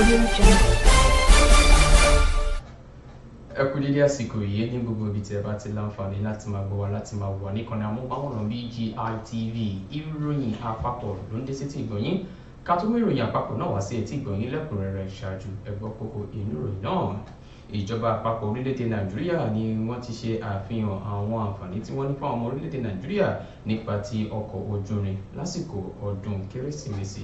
Audio Jungle. Ẹ kú dédé àsìkò yìí ní gbogbo ibi tí ẹ bá ti láǹfààní láti máa gbọ́ wa láti máa wà níkànnì amóhùnmáwòrán BGI TV. Ìròyìn àpapọ̀ ló ń dé sétí ìgbọ̀nyín. Ká tó mú ìròyìn àpapọ̀ náà wá sí etí ìgbọ̀nyín lẹ́kùnrẹ́rẹ́ ṣáájú ẹ gbọ́ kókó inú ìròyìn náà. Ìjọba àpapọ̀ orílẹ̀-èdè Nàìjíríà ni wọ́n ti ṣe àfihàn àwọn àǹfààní tí wọ́n ní fún àwọn ọmọ orílẹ̀-èdè Nàìjíríà nípa ti ọkọ̀ ojú irin lásìkò ọdún Kérésìmesì.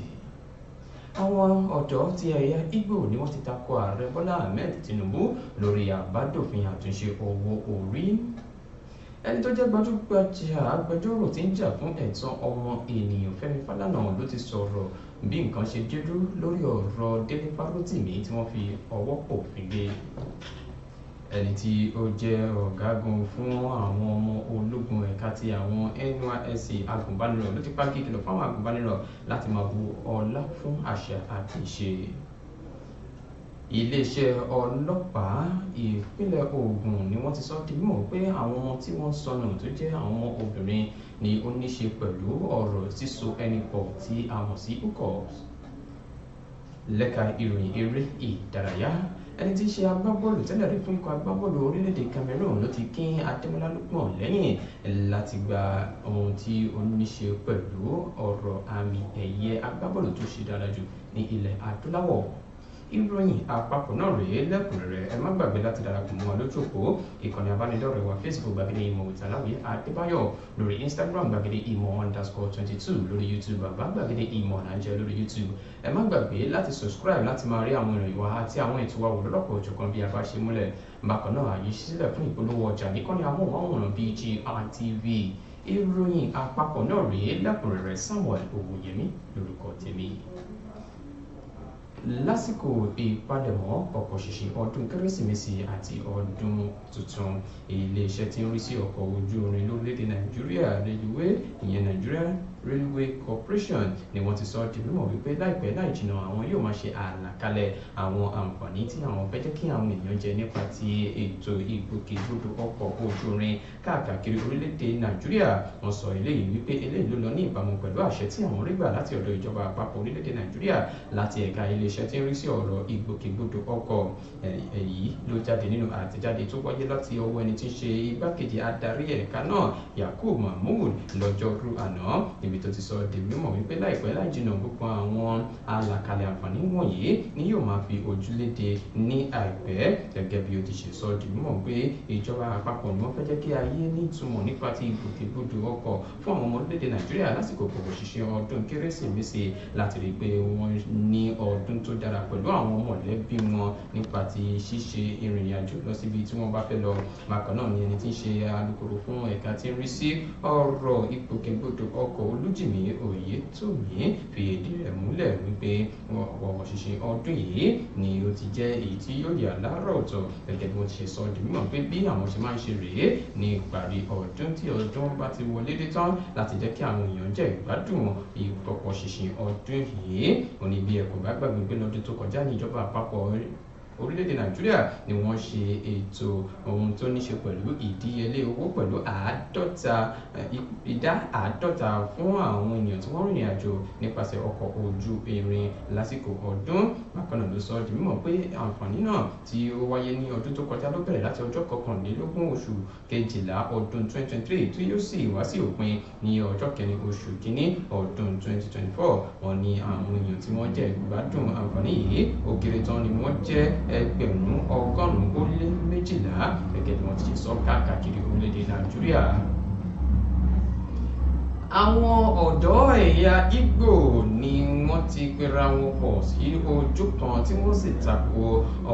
Àwọn ọ̀dọ́ ti ẹ̀yà Ìgbò ni wọ́n ti tako ààrẹ Bọ́lá Ahmed Tinubu lórí àbádòfin àtúnṣe owó orí. Ẹni tó jẹ́ gbajúgbajà agbẹjọ́rò tí ń jà fún ẹ̀tọ́ ọmọ ènìyàn Fẹ́mi Fálànà ló ti sọ̀rọ̀ bí nǹkan ṣe dúdú lórí ọ̀rọ̀ Délé Fárótìmí tí wọ́n fi ọwọ́ pòfin gbé. Ẹni tí ó jẹ́ ọ̀gágun fún àwọn ọmọ ológun ẹ̀ka ti àwọn NYSC agùnbánirọ̀ ló ti pa kíkìlọ̀ fún àwọn agùnbánirọ̀ láti máa bu ọlá fún àṣà àti ìṣe. Iléeṣẹ́ ọlọ́pàá ìpínlẹ̀ Ògùn ni wọ́n ti sọ di mímọ̀ pé àwọn ọmọ tí wọ́n sọnù tó jẹ́ àwọn ọmọ obìnrin ni ó ní ṣe pẹ̀lú ọ̀rọ̀ síso ẹni pọ̀ tí a mọ̀ sí hookups. Lẹ́ka ìròyìn eré ìdárayá, ẹni tí í ṣe agbábọ́ọ̀lù tẹ́lẹ̀ rí fún ikọ̀ agbábọ́ọ̀lù orílẹ̀-èdè Cameroon ló ti kín Adémọ́lá Lukman lẹ́yìn láti gba ohun tí ó ní ṣe pẹ̀lú ọ̀rọ̀ àmì ẹ̀yẹ agbábọ́ọ̀lù tó ṣe dára jù ní ilẹ̀ adúláwọ̀. Ìròyìn àpapọ̀ náà rèé lẹ́kùnrẹ́rẹ́. Ẹ má gbàgbé láti darapọ̀ mọ́ wa lójú òpó ìkànnì abánidọ́rẹ̀ẹ́ wa Facebook gbàgede ìmọ̀ with Aláwìyé Adébáyọ̀, lórí Instagram gbàgede ìmọ̀_22, lórí YouTube bàbá gbàgede ìmọ̀ Nàìjíríà lórí YouTube. Ẹ má gbàgbé láti subscribe láti máa rí àwọn ìròyìn wa àti àwọn ètò wa wò lọ́lọ́kọ̀ òjọ̀kan bí a bá ṣe múlẹ̀. Bákan náà àyè sílẹ̀ fún ìpolówó ọjà níkànnì amóhùnmáwòrán BGI TV. Ìròyìn àpapọ̀ náà rèé lẹ́kùnrẹ́rẹ́. Samuel Owóyẹmí lórúkọ tèmi. Lásìkò ìpalẹ̀mọ́ pọ̀pọ̀ ṣìnṣìn ọdún Kérésìmesì àti ọdún tuntun, iléeṣẹ́ tí ń rí sí ọkọ̀ ojú irin lórílẹ̀-èdè Nàìjíríà Railway, ìyẹn Nigeria Railway Corporation, ni wọ́n ti sọ di mímọ̀ wípé láìpẹ́ láì jìnnà àwọn yóò máa ṣe àlàkalẹ̀ àwọn àǹfààní tí àwọn fẹ́ jẹ́ kí àwọn ènìyàn jẹ nípa ti ètò ìgbòkègbodò ọkọ̀ ojú irin káàkiri orílẹ̀-èdè Nàìjíríà. Wọ́n sọ eléyìí wípé eléyìí ló lọ ní ìbámu pẹ̀lú àṣẹ tí àwọn rí gbà láti ọ̀dọ̀ ìjọba àpapọ̀ orílẹ̀-èdè Nàìjíríà láti ẹ̀ka iléeṣẹ́ tí ń rí sí ọ̀rọ̀ ìgbòkègbodò ọkọ̀. Èyí ló jáde nínú àtẹ̀jáde tó wáyé láti ọwọ́ ẹni tí ń ṣe igbákejì adarí ẹ̀ka náà Yakub Mahmood lọ́jọ́rú àná, níbi tó ti sọ di mímọ̀ wípé láìpẹ́ láì jìnnà gbogbo àwọn àlàkalẹ̀ àǹfààní wọ̀nyí ni yóò máa fi ojúléde ní àìpẹ́. Gẹ́gẹ́ bí ó ti ṣe sọ di mímọ̀ pé ìjọba àpapọ̀ ni wọ́n fẹ́ jẹ́ kí ayé ní ìtumọ̀ nípa ti ìgbòkègbodò ọkọ̀ fún àwọn ọmọ orílẹ̀-èdè Nàìjíríà lásìkò pọ̀pọ̀ ṣìnṣìn ọdún Kérésìmesì láti rí i pé wọ́n ní ọdún tó dára pẹ̀lú àwọn mọ̀lẹ́bí wọn nípa ti ṣíṣe ìrìn àjò lọ síbi tí wọ́n bá fẹ́ lọ. Bákan náà ni ẹni tí ń ṣe alukoro fún ẹ̀ka tí ń rí sí ọ̀rọ̀ ìgbòkègbodò ọkọ̀ Olújìmí Oyètòmí fi ìdí rẹ̀ múlẹ̀ wípé pọ̀pọ̀ ṣìnṣìn ọdún yìí ni ó ti jẹ́ èyí tí yóò yà láàárọ̀ ọ̀tọ̀. Gẹ́gẹ́ bí wọ́n ti ṣe sọ di mímọ̀ pé bí àwọn ṣe máa ń ṣe rèé ní ìparí ọdún tí ọdún bá ti wọlé dé tán láti jẹ́ kí àwọn èèyàn jẹ́ ìgbádùn ìpọ̀pọ̀ ṣìnṣìn ọdún yìí. Ó ní bí ẹ kò bá gbàgbé pé lọ́dún tó kọjá ní ìjọba àpapọ̀ orílẹ̀-èdè Nàìjíríà ni wọ́n ṣe ètò ohun tó ní ṣe pẹ̀lú ìdíyelé owó pẹ̀lú ìdá àádọ́ta fún àwọn ènìyàn tí wọ́n rìnrìn àjò nípasẹ̀ ọkọ̀ ojú irin lásìkò ọdún. Bákan náà ló sọ di mímọ̀ pé àǹfààní náà tí ó wáyé ní ọdún tó kọjá ló bẹ̀rẹ̀ láti ọjọ́ 21 oṣù kejìlá ọdún 2023 tí yóò sì wá sí òpin ní ọjọ́ 9 oṣù kìíní ọdún 2024. Wọ́n ní àwọn èèyàn tí wọ́n jẹ́ ìgbádùn àǹfààní yìí ó kéré tán ni wọ́n jẹ́ 1,112 gẹ́gẹ́ bí wọ́n ti ṣe sọ káàkiri orílẹ̀-èdè Nàìjíríà. Àwọn ọ̀dọ́ ẹ̀yà Ìgbò ni wọ́n ti pera wọn pọ̀ sí ojú kan tí wọ́n sì tako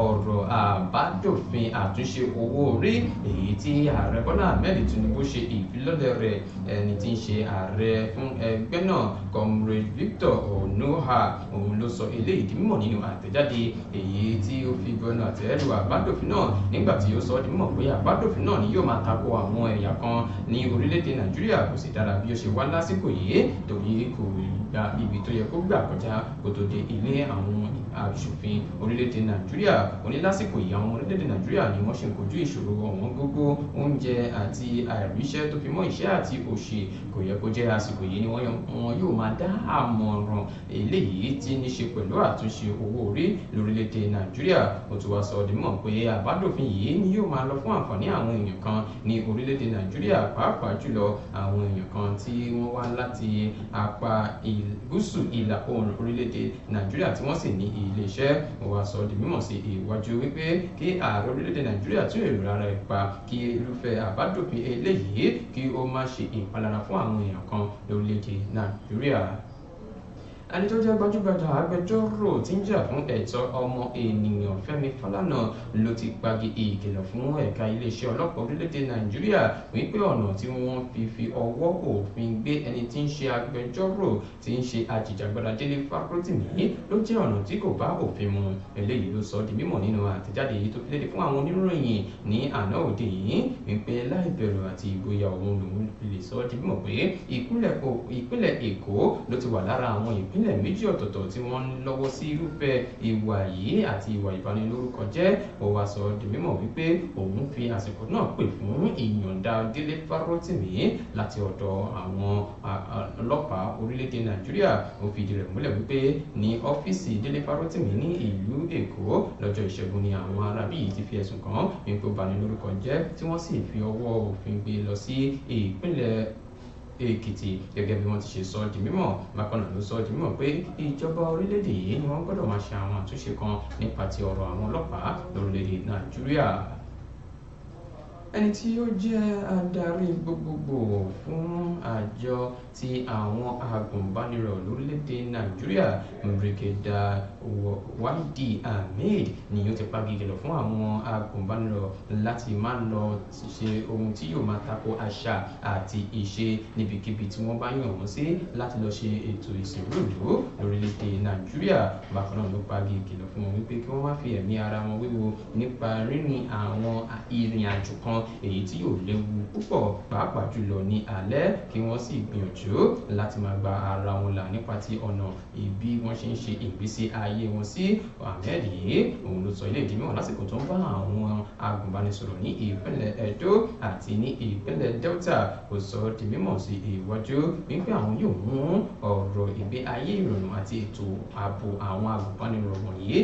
ọ̀rọ̀ àbádòfin àtúnṣe owó orí èyí tí ààrẹ Bọ́lá Ahmed Tinubu ṣe ìfilọ́lẹ̀ rẹ̀. Ẹni tí ń ṣe ààrẹ fún ẹgbẹ́ náà Comrade Victor Onuoha òun ló sọ eléyìí di mímọ̀ nínú àtẹ̀jáde èyí tí ó fi bẹnu àtẹ́ lu àbádòfin náà, nígbà tí ó sọ di mímọ̀ pé àbádòfin náà ni yóò máa tako àwọn ẹ̀yà kan ní orílẹ̀-èdè Nàìjíríà kò sì dára bí ó ṣe wá lásìkò yìí torí kò gba ibi tó yẹ kó gbà kọjá kó tó dé ilé àwọn aṣòfin orílẹ̀-èdè Nàìjíríà. Ó ní lásìkò yìí àwọn orílẹ̀-èdè Nàìjíríà ni wọ́n ṣì ń kojú ìṣòro ọ̀wọ́n gógó oúnjẹ àti àìríṣẹ́ tó fi mọ́ ìṣẹ́ àti òṣì. Kò yẹ kó jẹ́ àsìkò yìí ni wọ́n yóò máa dá àmọ̀ràn eléyìí tí ní ṣe pẹ̀lú àtúnṣe owó orí lórílẹ̀-èdè Nàìjíríà. Ó tún wá sọ di mímọ̀ pé àbádòfin yìí ni yóò máa lọ fún àǹfààní àwọn èèyàn kan ní orílẹ̀-èdè Nàìjíríà, pàápàá jùlọ àwọn èèyàn kan tí wọ́n wá láti apá gúúsù ìlà oòrùn orílẹ̀-èdè Nàìjíríà tí wọ́n sì ní ilé-iṣẹ́. Ó wá sọ di mímọ̀ sí iwájú wípé kí ààrẹ orílẹ̀-èdè Nàìjíríà tún èrò rárá ipa kí irúfẹ́ àbádòfin eléyìí kí ó má ṣe ìpalára fún àwọn èèyàn kan lórílẹ̀-èdè Nàìjíríà. Ẹni tó jẹ́ gbajúgbajà agbẹjọ́rò tí ń jà fún ẹ̀tọ́ ọmọ ènìyàn Fẹ́mi Fálànà ló ti pagi ìkìlọ̀ fún ẹ̀ka iléeṣẹ́ ọlọ́pàá orílẹ̀-èdè Nàìjíríà wípé ọ̀nà tí wọ́n fi ọwọ́ òfin gbé ẹni tí ń ṣe agbẹjọ́rò tí ń ṣe ajìjàgbara Délé Fárótìmí ló jẹ́ ọ̀nà tí kò bá òfin mu. Eléyìí ló sọ di mímọ̀ nínú àtẹ̀jáde yìí tó fi léde fún àwọn oníròyìn ní àná òde yìí wípé láì bẹ̀rù àti ìgboyà òun lòun lè sọ di mímọ̀ pé ìpínlẹ̀ Èkó ló ti wà lára àwọn ìpínlẹ̀ méjì ọ̀tọ̀ọ̀tọ̀ tí wọ́n ń lọ́wọ́ sí irúfẹ́ ìwà yìí àti ìwà ìbanilórúkọ jẹ́. Ó wá sọ di mímọ̀ wípé òun fi àsìkò náà pè fún ìyọ̀ǹda Délé Fárótìmí láti ọ̀dọ̀ àwọn ọlọ́pàá orílẹ̀-èdè Nàìjíríà. Ó fìdí rẹ̀ múlẹ̀ wípé ní ọ́fíìsì Délé Fárótìmí ní ìlú Èkó lọ́jọ́ Ìṣẹ́gun ni àwọn arábí yìí ti fi ẹ̀sùn kàn wípé ó banilórúkọ jẹ́ tí wọ́n sì fi ọwọ́ òfin gbé lọ sí ìpínlẹ̀ Èkìtì gẹ́gẹ́ bí wọ́n ti ṣe sọ di mímọ̀. Bákan náà ló sọ di mímọ̀ pé ìjọba orílẹ̀-èdè yìí ni wọ́n gbọ́dọ̀ máa ṣe àwọn àtúnṣe kan nípa ti ọ̀rọ̀ àwọn ọlọ́pàá lórílẹ̀-èdè Nàìjíríà. Ẹni tí ó jẹ́ adarí gbogbogbò fún àjọ ti àwọn agùnbánirọ̀ lórílẹ̀-èdè Nàìjíríà Brigadier Wáídì Ahmed ni ó ti pagi ìkìlọ̀ fún àwọn agùnbánirọ̀ láti má lọ ṣe ohun tí yóò máa tako àṣà àti ìṣe níbikíbi tí wọ́n bá yàn wọ́n sí láti lọ ṣe ètò ìsìnrú ìlú lórílẹ̀-èdè Nàìjíríà. Bákan náà ló pagi ìkìlọ̀ fún wọn wípé kí wọ́n má fi ẹ̀mí ara wọn wéwu nípa rírìn àwọn ìrìn àjò kan èyí tí yóò léwu púpọ̀ pàápàá jùlọ ní alẹ́, kí wọ́n sì gbìyànjú láti máa gba ara wọn là nípa ti ọ̀nà bí wọ́n ṣe ń ṣe ìgbésí ayé wọn sí. Ahmed yìí òun ló sọ ilé ìdí mìíràn lásìkò tó ń bá àwọn agùnbánisọ̀rọ̀ ní ìpínlẹ̀ Edo àti ní ìpínlẹ̀ Delta. Ó sọ di mímọ̀ sí iwájú wípé àwọn yóò mú ọ̀rọ̀ ìgbé ayé ìrọ̀rùn àti ètò ààbò àwọn agùnbánirọ̀ wọ̀nyí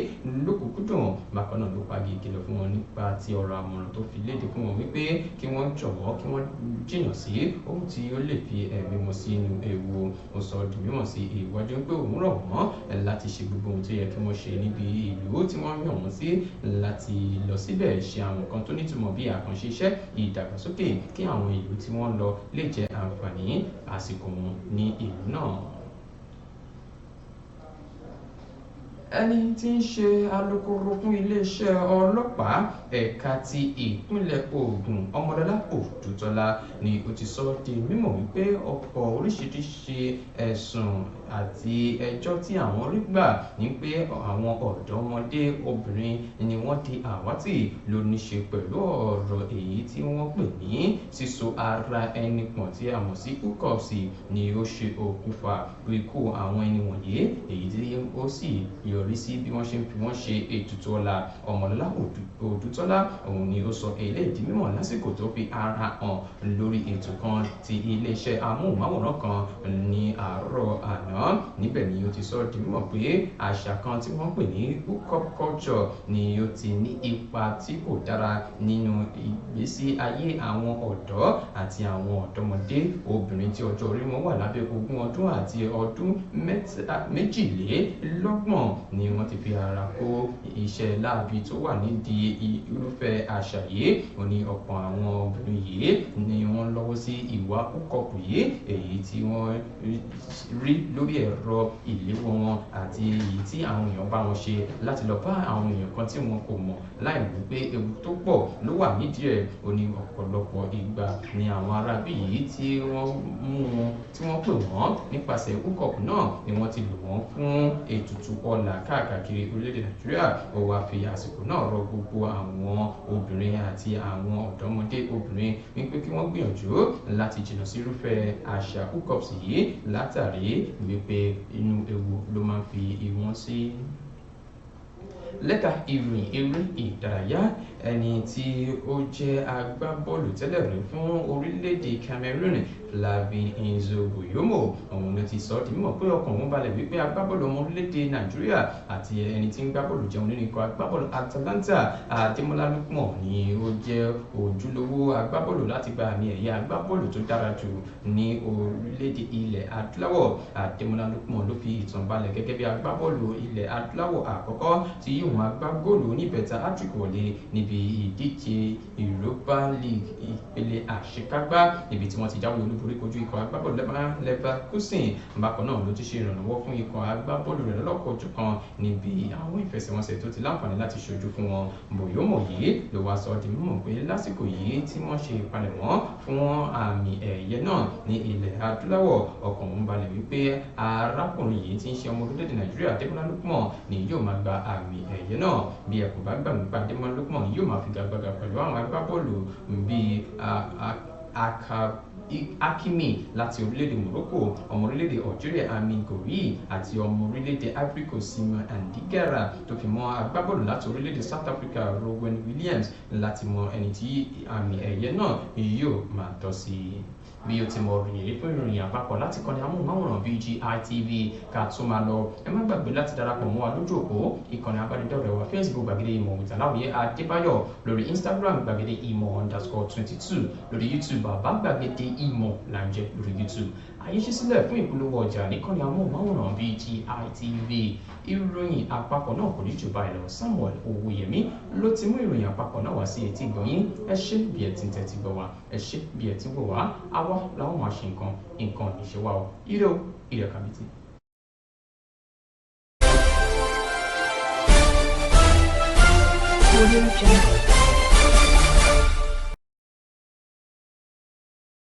lókùnkúndùn. Bákan náà ló pagi ìkìlọ̀ fún wọn nípa ti ọ̀rọ̀ àmọ̀ràn tó fi léde fún wọn wípé kí wọ́n jọ̀wọ́ kí wọ́n jìnnà sí ohun tí ó lè fi ẹ̀mí wọn sínú ewu. Ó sọ di mímọ̀ sí iwájú pé òun rọ̀ wọ́n láti ṣe gbogbo ohun tó yẹ kí wọ́n ṣe níbi ìlú tí wọ́n yàn wọ́n sí láti lọ síbẹ̀ ṣe àwọn nǹkan tó nítumọ̀ bí àkànṣe iṣẹ́ ìdàgbàsókè kí àwọn ìlú tí wọ́n lọ lè jẹ àǹfààní àsìkò wọn ní ìlú náà. Ẹni tí ń ṣe alukoro fún iléeṣẹ́ ọlọ́pàá ẹ̀ka ti ìpínlẹ̀ Ògùn Ọmọdọ́lá Òdùtọ́lá ni ó ti sọ di mímọ̀ wípé ọ̀pọ̀ oríṣiríṣi ẹ̀sùn àti ẹjọ́ tí àwọn rí gbà ní pé àwọn ọ̀dọ́mọdé obìnrin ni wọ́n di àwátì ló ní ṣe pẹ̀lú ọ̀rọ̀ èyí tí wọ́n pè ní síso ara ẹni pọ̀ tí a mọ̀ sí hookups ni ó ṣe okùnfà ikú àwọn ẹni wọ̀nyí, èyí tí ó sì yọrí sí bí wọ́n ṣe ń fi wọ́n ṣe ètùtù ọ̀la. Ọmọdọ́lá Òdùtọ́lá òun ni ó sọ eléyìí di mímọ̀ lásìkò tó fi ara hàn lórí ètò kan ti iléeṣẹ́ amóhùnmáwòrán kan ní àárọ̀ àná. Níbẹ̀ ni ó ti sọ di mímọ̀ pé àṣà kan tí wọ́n pè ní hookup culture ni ó ti ní ipa tí kò dára nínú ìgbésí ayé àwọn ọ̀dọ́ àti àwọn ọ̀dọ́mọdé obìnrin tí ọjọ́ orí wọn wà lábẹ́ 20 ọdún àti ọdún 22 ni wọ́n ti fi ara kó iṣẹ́ láabi tó wà nídìí irúfẹ́ àṣà yìí. Ó ní ọ̀pọ̀ àwọn obìnrin yìí ni wọ́n lọ́wọ́ sí ìwà hookup yìí èyí tí wọ́n rí lórí ẹ̀rọ ìléwọ́ wọn àti èyí tí àwọn èèyàn bá wọn ṣe láti lọ bá àwọn èèyàn kan tí wọn kò mọ̀ láì mọ̀ pé ewu tó pọ̀ ló wà nídìí ẹ̀. Ó ní ọ̀pọ̀lọpọ̀ ìgbà ni àwọn arábí yìí tí wọ́n mú wọn tí wọ́n pè wọ́n nípasẹ̀ hookup náà ni wọ́n ti lò wọ́n fún ètùtù ọlà káàkiri orílẹ̀-èdè Nàìjíríà. Ó wá fi àsìkò náà rọ gbogbo àwọn obìnrin àti àwọn ọ̀dọ́mọdé obìnrin wípé kí wọ́n gbìyànjú láti jìnnà sí irúfẹ́ àṣà hookups yìí látàrí wípé inú ewu ló máa ń fi ìwọ̀n sí. Lẹ́ka ìròyìn eré ìdárayá, ẹni tí ó jẹ́ agbábọ́ọ̀lù tẹ́lẹ̀ rí fún orílẹ̀-èdè Cameroon Flavie Nzoboyomo òun ló ti sọ ọ́ di mímọ̀ pé ọkàn òun balẹ̀ wípé agbábọ́ọ̀lù ọmọ orílẹ̀-èdè Nàìjíríà àti ẹni tí ń gbábọ́ọ̀lù jẹun nínú ikọ̀ agbábọ́ọ̀lù Atalanta Ademola Lookman ni ó jẹ́ ojúlówó agbábọ́ọ̀lù láti gba àmì ẹ̀yẹ agbábọ́ọ̀lù tó dára jù ní orílẹ̀-èdè ilẹ̀ adúláwọ̀. Ademola Lookman ló fi ìtàn balẹ̀ gẹ́gẹ́ bí agbábọ́ọ̀lù ilẹ̀ adúláwọ̀ àkọ́kọ́ tí yóò máa gbá góòlù oníbẹ̀ta hat-trick wọlé níbi ìdíje Europa League ìpele àṣekágbá níbi tí wọ́n ti jáwé olúborí kojú ikọ̀ agbábọ́ọ̀lù Leverkusen. Bákan náà ló ti ṣe ìrànlọ́wọ́ fún ikọ̀ agbábọ́ọ̀lù rẹ̀ lọ́lọ́kọ̀ọ́jọ̀kan níbi àwọn ìfẹsẹ̀wọnsẹ̀ tó ti láǹfààní láti ṣojú fún wọn. Boyomo yìí ló wá sọ di mímọ̀ pé lásìkò yìí tí wọ́n ṣe ìpalẹ̀mọ́ fún àmì ẹ̀yẹ náà ní ilẹ̀ adúláwọ̀, ọkàn òun balẹ̀ wípé arákùnrin yìí tí ń ṣe ọmọ orílẹ̀-èdè Nàìjíríà Ademola Lookman ni yóò máa gba àmì ẹ̀yẹ náà. Bí ẹ kò bá gbàgbé pé Ademola Lookman yóò máa figagbága pẹ̀lú àwọn agbábọ́ọ̀lù bíi Hakimi láti orílẹ̀-èdè Morocco, ọmọ orílẹ̀-èdè Algeria Amin Gouiri àti ọmọ orílẹ̀-èdè Ivory Coast Simon Andigara tó fi mọ́ agbábọ́ọ̀lù láti orílẹ̀-èdè South Africa Rowan Williams láti mọ ẹni tí àmì ẹ̀yẹ náà yóò máa tọ́ sí. Bí o ti mọ rèé fún ìròyìn àpapọ̀ láti kọ́ni amóhùnmáwòrán BGI TV ká tó máa lọ. Ẹ má gbàgbé láti darapọ̀ mọ́ wa lójú òpó ìkànnì abánidọ́rẹ̀ẹ́ wa Facebook gbàgede ìmọ̀ with Aláwìyé Adébáyọ̀, lórí Instagram gbàgede ìmọ̀_22, lórí YouTube bàbá gbàgede ìmọ̀ là ń jẹ́ lórí YouTube. Àyè ṣí sílẹ̀ fún ìpolówó ọjà níkànnì amóhùnmáwòrán BGI TV. Ìròyìn àpapọ̀ náà kò ní jù báyìí lọ. Samuel Owóyẹmí ló ti mú ìròyìn àpapọ̀ náà wá sí etí ìgbọ̀nyín. Ẹ ṣé bí ẹ ti ń tẹ́tí gbọ́ wa, ẹ ṣé bí ẹ ti wò wá. Àwa làwọn máa ṣe nǹkan ìṣe wa o. Ire o, ire kàbìtì. Audio Jungle.